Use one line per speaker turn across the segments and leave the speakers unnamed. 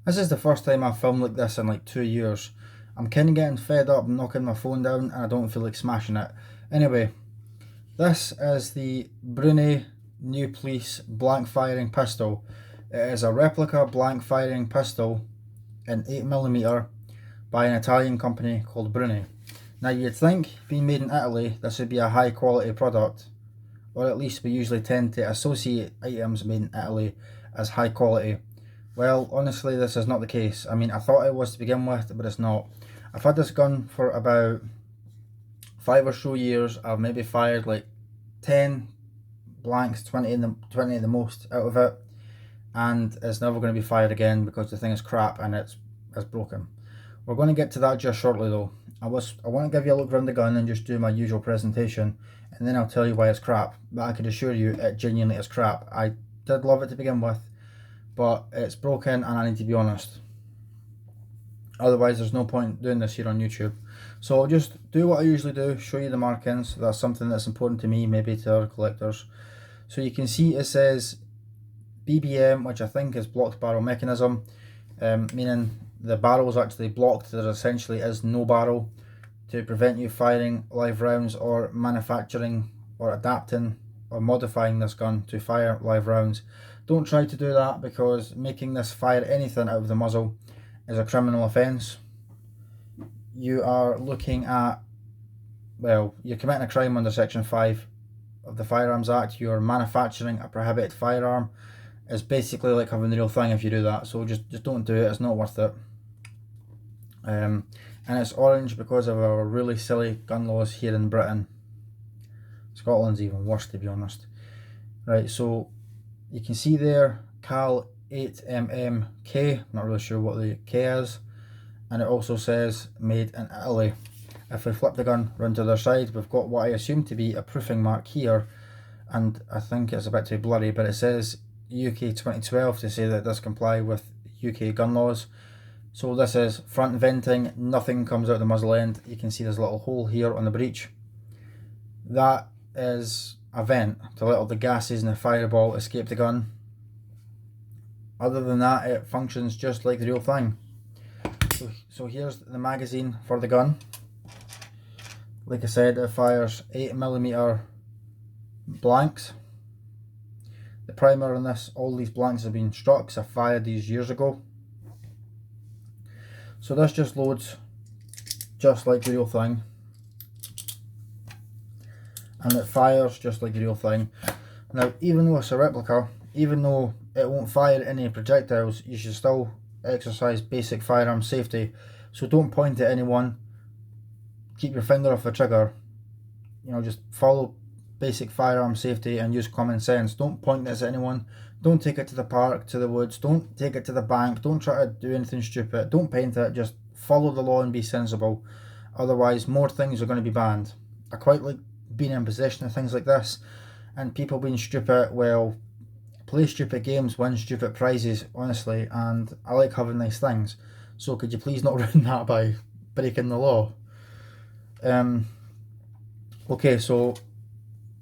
This is the first time I've filmed like this in like 2 years. I'm kind of getting fed up knocking my phone down and I don't feel like smashing it. Anyway, this is the Bruni New Police blank firing pistol. It is a replica blank firing pistol in 8mm by an Italian company called Bruni. Now you'd think, being made in Italy, this would be a high quality product, or at least we usually tend to associate items made in Italy as high quality. Well, honestly, this is not the case. I mean, I thought it was to begin with, but it's not. I've had this gun for about 5 or so years. I've maybe fired like 10 blanks, 20 in the most out of it, and it's never going to be fired again because the thing is crap and it's broken. We're going to get to that just shortly though. I want to give you a look around the gun and just do my usual presentation, and then I'll tell you why it's crap. But I can assure you, it genuinely is crap. I did love it to begin with, but it's broken and I need to be honest. Otherwise there's no point doing this here on YouTube. So I'll just do what I usually do, show you the markings. That's something that's important to me, maybe to other collectors. So you can see it says BBM, which I think is blocked barrel mechanism, meaning the barrel is actually blocked. There essentially is no barrel to prevent you firing live rounds or manufacturing or adapting or modifying this gun to fire live rounds. Don't try to do that, because making this fire anything out of the muzzle is a criminal offence. You are looking at, well, you're committing a crime under Section 5 of the Firearms Act. You're manufacturing a prohibited firearm. It's basically like having the real thing if you do that, so just don't do it. It's not worth it. And it's orange because of our really silly gun laws here in Britain. Scotland's even worse, to be honest. Right, so you can see there Cal 8mmK, not really sure what the K is, and it also says made in Italy. If we flip the gun round to the other side, we've got what I assume to be a proofing mark here, and I think it's a bit too blurry, but it says UK 2012 to say that it does comply with UK gun laws. So this is front venting, nothing comes out the muzzle end. You can see there's a little hole here on the breech. That is a vent to let all the gases and the fireball escape the gun. Other than that, it functions just like the real thing. So here's the magazine for the gun. Like I said, it fires 8mm blanks. The primer on this, all these blanks have been struck because I fired these years ago. So this just loads just like the real thing, and it fires just like the real thing. Now, even though it's a replica, even though it won't fire any projectiles, you should still exercise basic firearm safety. So don't point at anyone, keep your finger off the trigger, you know, just follow basic firearm safety and use common sense. Don't point this at anyone. Don't take it to the park, to the woods. Don't take it to the bank. Don't try to do anything stupid. Don't paint it. Just follow the law and be sensible. Otherwise, more things are going to be banned. I quite like being in possession of things like this, and people being stupid. Well, play stupid games, win stupid prizes, honestly, and I like having nice things. So could you please not ruin that by breaking the law? Okay, so,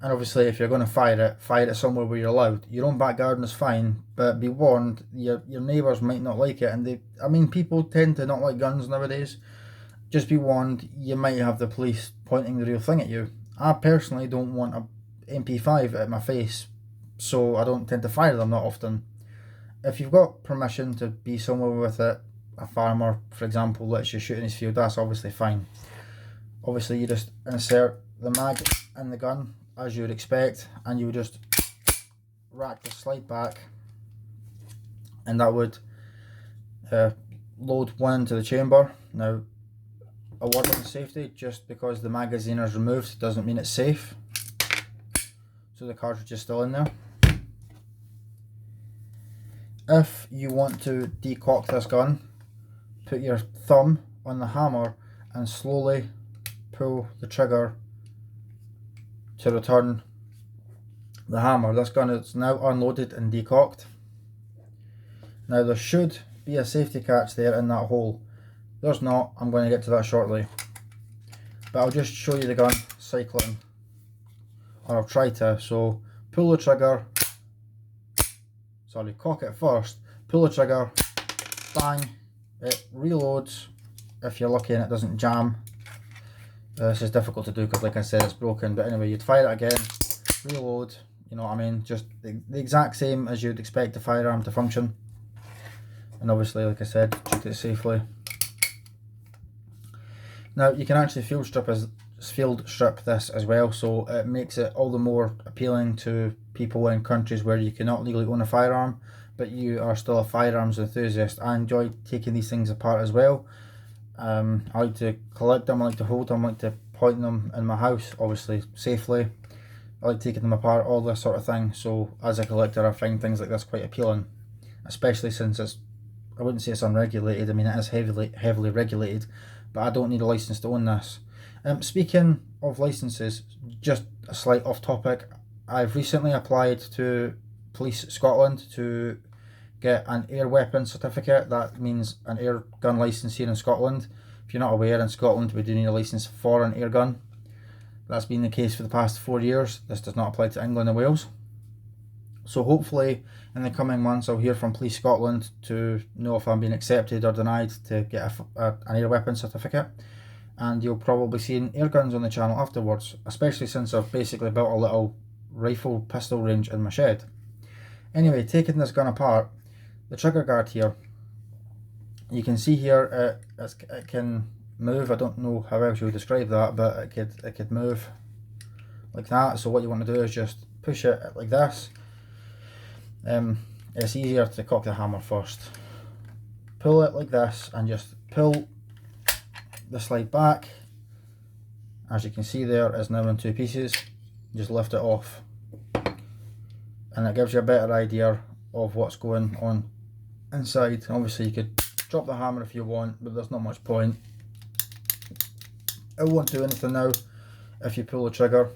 and obviously if you're going to fire it somewhere where you're allowed. Your own back garden is fine, but be warned, your neighbours might not like it, and people tend to not like guns nowadays. Just be warned, you might have the police pointing the real thing at you. I personally don't want a MP5 at my face, so I don't tend to fire them that often. If you've got permission to be somewhere with it, a farmer, for example, lets you shoot in his field, that's obviously fine. Obviously, you just insert the mag in the gun, as you would expect, and you would just rack the slide back, and that would load one into the chamber. Now, a word on safety, just because the magazine is removed doesn't mean it's safe. So the cartridge is still in there. If you want to decock this gun, put your thumb on the hammer and slowly pull the trigger to return the hammer. This gun is now unloaded and decocked. Now there should be a safety catch there in that hole. There's not. I'm going to get to that shortly, but I'll just show you the gun cycling, or I'll try to. So pull the trigger, sorry, cock it first, pull the trigger, bang, it reloads if you're lucky and it doesn't jam. This is difficult to do because, like I said, it's broken, but anyway, you'd fire it again, reload, you know what I mean, just the exact same as you'd expect a firearm to function. And obviously, like I said, shoot it safely. Now you can actually field strip this as well, so it makes it all the more appealing to people in countries where you cannot legally own a firearm, but you are still a firearms enthusiast. I enjoy taking these things apart as well. I like to collect them, I like to hold them, I like to point them in my house, obviously safely. I like taking them apart, all this sort of thing. So as a collector, I find things like this quite appealing, especially since it's, I wouldn't say it's unregulated. I mean, it is heavily regulated, but I don't need a license to own this. Speaking of licenses, just a slight off topic, I've recently applied to Police Scotland to get an air weapon certificate. That means an air gun license here in Scotland. If you're not aware, in Scotland we do need a license for an air gun. That's been the case for the past 4 years. This does not apply to England and Wales. So hopefully in the coming months I'll hear from Police Scotland to know if I'm being accepted or denied to get an air weapon certificate. And you'll probably see air guns on the channel afterwards, especially since I've basically built a little rifle pistol range in my shed. Anyway, taking this gun apart, the trigger guard here, you can see here it can move. I don't know how else you would describe that, but it could move like that. So what you want to do is just push it like this. It's easier to cock the hammer first. Pull it like this and just pull the slide back. As you can see there, it's now in 2 pieces. Just lift it off and it gives you a better idea of what's going on inside. Obviously you could drop the hammer if you want, but there's not much point. It won't do anything now if you pull the trigger.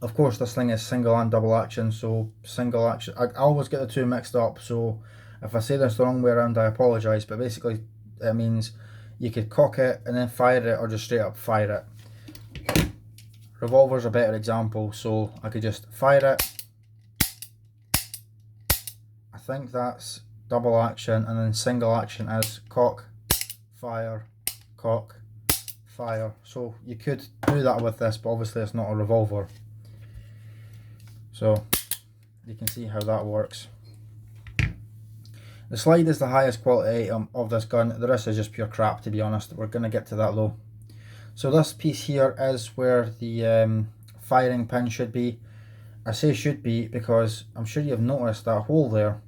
Of course this thing is single and double action, so single action, I always get the two mixed up, so if I say this the wrong way around I apologise, but basically it means you could cock it and then fire it, or just straight up fire it. Revolver's a better example, so I could just fire it. I think that's double action, and then single action is cock, fire, cock, fire. So you could do that with this, but obviously it's not a revolver. So you can see how that works. The slide is the highest quality item of this gun. The rest is just pure crap, to be honest. We're going to get to that though. So this piece here is where the firing pin should be. I say should be because I'm sure you've noticed that hole there.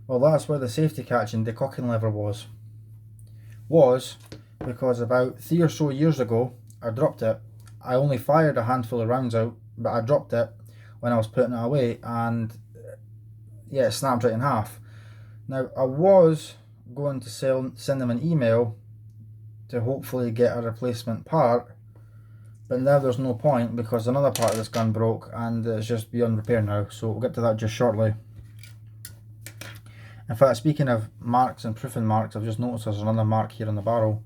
Well, that's where the safety catch and decocking lever was. Because about 3 or so years ago, I dropped it. I only fired a handful of rounds out, but I dropped it when I was putting it away, and yeah, it snapped right in half. Now, I was going to send them an email to hopefully get a replacement part, but now there's no point because another part of this gun broke and it's just beyond repair now, so we'll get to that just shortly. In fact, speaking of marks and proofing marks, I've just noticed there's another mark here on the barrel.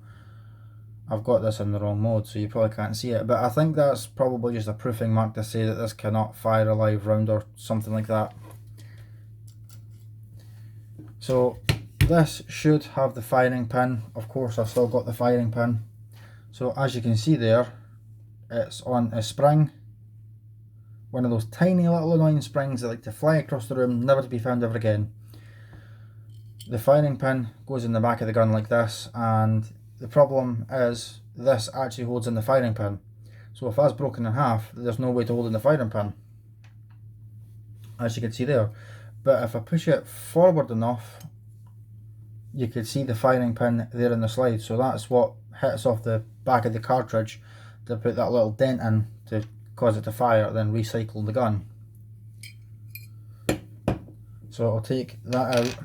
I've got this in the wrong mode, so you probably can't see it, but I think that's probably just a proofing mark to say that this cannot fire a live round or something like that. So this should have the firing pin. Of course, I've still got the firing pin. So as you can see there, it's on a spring. One of those tiny little annoying springs that like to fly across the room, never to be found ever again. The firing pin goes in the back of the gun like this, and the problem is this actually holds in the firing pin. So if that's broken in half, there's no way to hold in the firing pin, as you can see there. But if I push it forward enough, you could see the firing pin there in the slide. So that's what hits off the back of the cartridge to put that little dent in to cause it to fire, then recycle the gun. So I'll take that out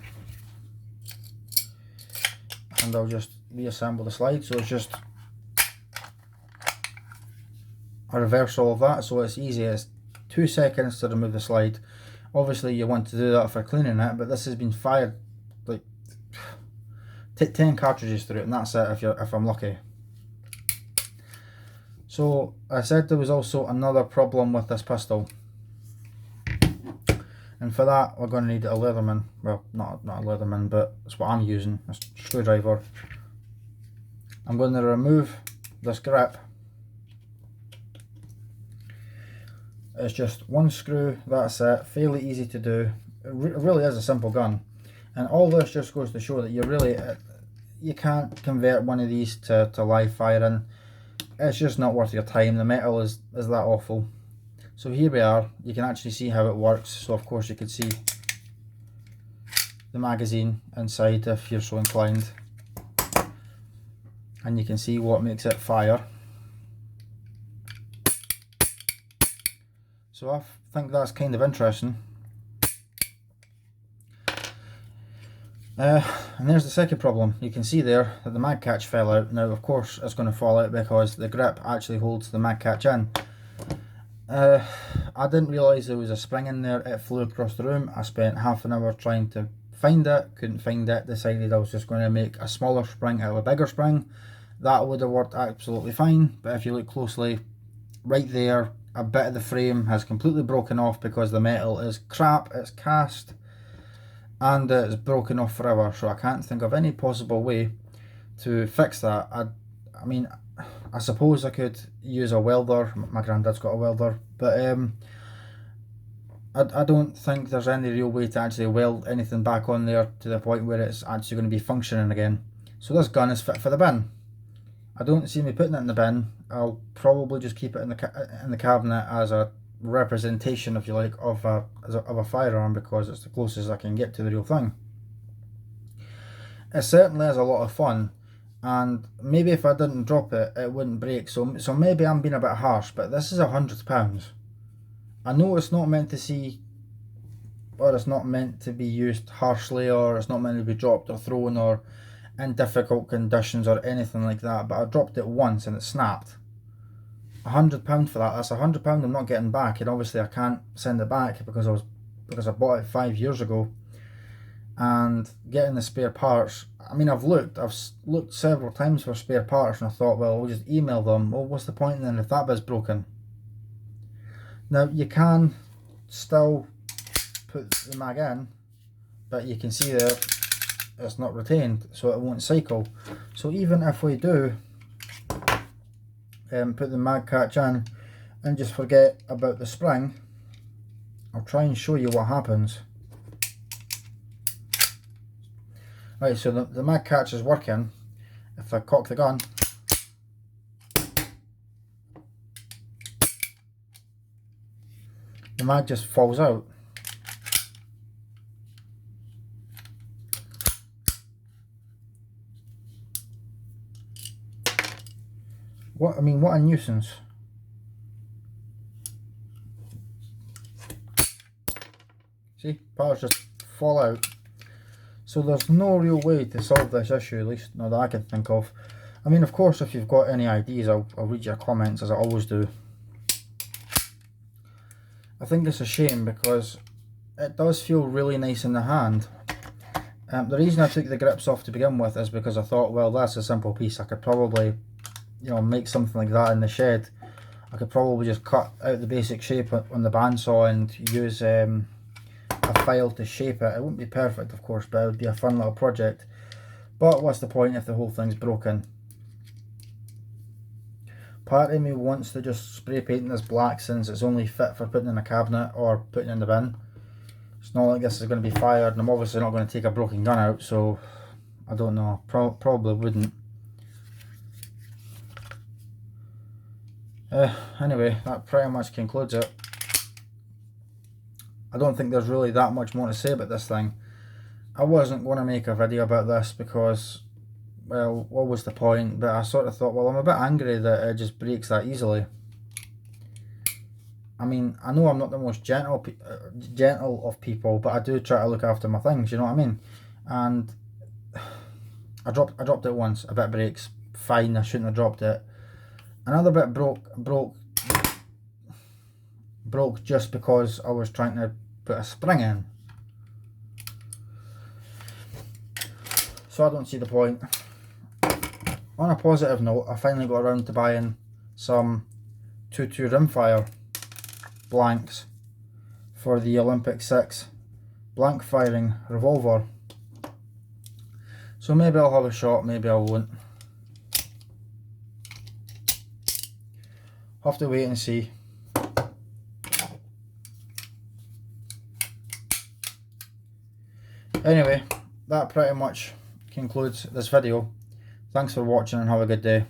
and I'll just reassemble the slide. So it's just a reversal of that, so it's easy. It's 2 seconds to remove the slide. Obviously you want to do that for cleaning it, but this has been fired like 10 cartridges through it, and that's it if I'm lucky. So I said there was also another problem with this pistol, And for that, we're going to need a Leatherman. Well, not a Leatherman, but it's what I'm using, a screwdriver. I'm going to remove this grip. It's just one screw, that's it, fairly easy to do. It really is a simple gun. And all this just goes to show that you can't convert one of these to live firing. It's just not worth your time. The metal is that awful. So here we are. You can actually see how it works. So of course you can see the magazine inside if you're so inclined. And you can see what makes it fire. So I think that's kind of interesting. And there's the second problem. You can see there that the mag catch fell out. Now of course it's going to fall out because the grip actually holds the mag catch in. I didn't realise there was a spring in there. It flew across the room. I spent half an hour trying to find it, couldn't find it, decided I was just going to make a smaller spring out of a bigger spring. That would have worked absolutely fine, but if you look closely, right there, a bit of the frame has completely broken off because the metal is crap, it's cast, and it's broken off forever. So I can't think of any possible way to fix that. I mean, I suppose I could use a welder. My granddad's got a welder, but I don't think there's any real way to actually weld anything back on there to the point where it's actually going to be functioning again. So this gun is fit for the bin. I don't see me putting it in the bin. I'll probably just keep it in the cabinet as a representation, if you like, of a firearm, because it's the closest I can get to the real thing. It certainly is a lot of fun, and maybe if I didn't drop it, it wouldn't break. So maybe I'm being a bit harsh, but this is £100. I know it's not meant to see, or it's not meant to be used harshly, or it's not meant to be dropped or thrown or in difficult conditions or anything like that, but I dropped it once and it snapped. £100 for that. That's £100 I'm not getting back, and obviously I can't send it back because I bought it 5 years ago. And getting the spare parts, I mean, I've looked several times for spare parts, and I thought, well, we'll just email them. Well, what's the point then if that bit's broken? Now you can still put the mag in, but you can see there it's not retained, so it won't cycle. So even if we do put the mag catch in and just forget about the spring, I'll try and show you what happens. Right, so the mag catch is working. If I cock the gun, the mag just falls out. What a nuisance. See, parts just fall out. So there's no real way to solve this issue, at least not that I can think of. I mean, of course, if you've got any ideas, I'll read your comments, as I always do. I think it's a shame because it does feel really nice in the hand. The reason I took the grips off to begin with is because I thought, well, that's a simple piece. I could probably, make something like that in the shed. I could probably just cut out the basic shape on the bandsaw and use a file to shape it. It wouldn't be perfect, of course, but it would be a fun little project. But what's the point if the whole thing's broken? Part of me wants to just spray paint this black since it's only fit for putting in a cabinet or putting in the bin. It's not like this is going to be fired, and I'm obviously not going to take a broken gun out, so I don't know, probably wouldn't. Anyway, that pretty much concludes it. I don't think there's really that much more to say about this thing. I wasn't going to make a video about this because, well, what was the point? But I sort of thought, well, I'm a bit angry that it just breaks that easily. I mean, I know I'm not the most gentle of people, but I do try to look after my things, you know what I mean? And I dropped it once, a bit breaks, fine, I shouldn't have dropped it. Another bit broke just because I was trying to put a spring in. So I don't see the point. On a positive note, I finally got around to buying some 2.2 rimfire blanks for the Olympic 6 blank firing revolver. So maybe I'll have a shot, maybe I won't. Have to wait and see. Anyway, that pretty much concludes this video. Thanks for watching and have a good day.